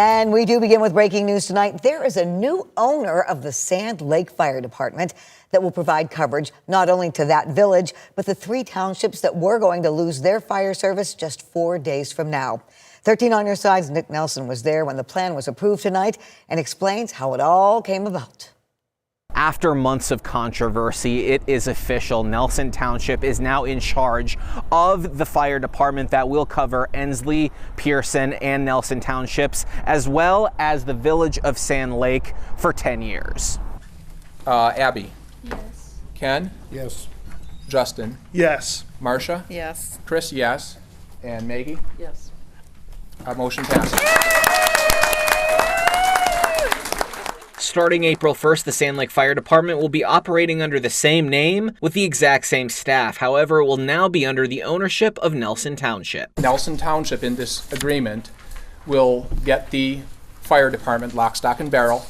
And we do begin with breaking news tonight. There is a new owner of the Sand Lake Fire Department that will provide coverage not only to that village, but the 3 townships that were going to lose their fire service just 4 days from now. 13 on your side's Nick Nelson was there when the plan was approved tonight and explains how it all came about. After months of controversy, it is official. Nelson Township is now in charge of the fire department that will cover Ensley, Pearson, and Nelson Townships, as well as the village of Sand Lake for 10 years. Abby? Yes. Ken? Yes. Justin? Yes. Marcia? Yes. Chris, yes. And Maggie? Yes. Motion passes. Starting April 1st, the Sand Lake Fire Department will be operating under the same name with the exact same staff. However, it will now be under the ownership of Nelson Township. Nelson Township in this agreement will get the fire department lock, stock, and barrel.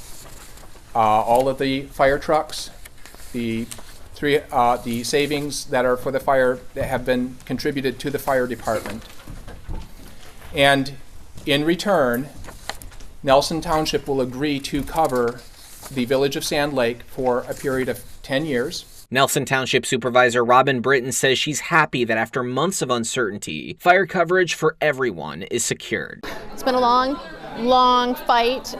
All of the fire trucks, the savings that are for the fire that have been contributed to the fire department. And in return, Nelson Township will agree to cover the village of Sand Lake for a period of 10 years. Nelson Township Supervisor Robin Britton says she's happy that after months of uncertainty, fire coverage for everyone is secured. It's been a long fight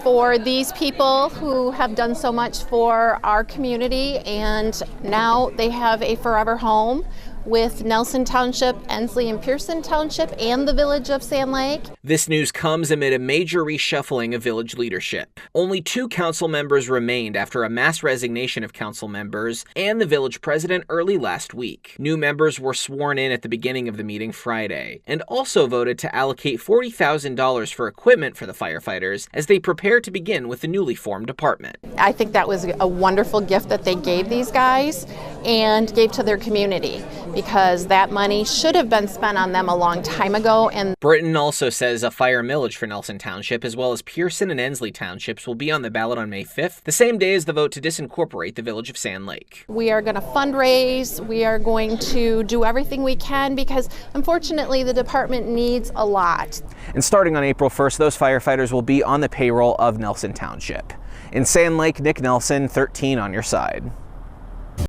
for these people who have done so much for our community, and now they have a forever home with Nelson Township, Ensley and Pearson Township, and the village of Sand Lake. This news comes amid a major reshuffling of village leadership. Only 2 council members remained after a mass resignation of council members and the village president early last week. New members were sworn in at the beginning of the meeting Friday, and also voted to allocate $40,000 for equipment for the firefighters as they prepare to begin with the newly formed department. I think that was a wonderful gift that they gave these guys and gave to their community, because that money should have been spent on them a long time ago. And Britton also says a fire millage for Nelson Township as well as Pearson and Ensley Townships will be on the ballot on May 5th, the same day as the vote to disincorporate the village of Sand Lake. we are going to fundraise. We are going to do everything we can, because unfortunately the department needs a lot. And starting on April 1st, those firefighters will be on the payroll of Nelson Township. In Sand Lake, Nick Nelson, 13 on your side.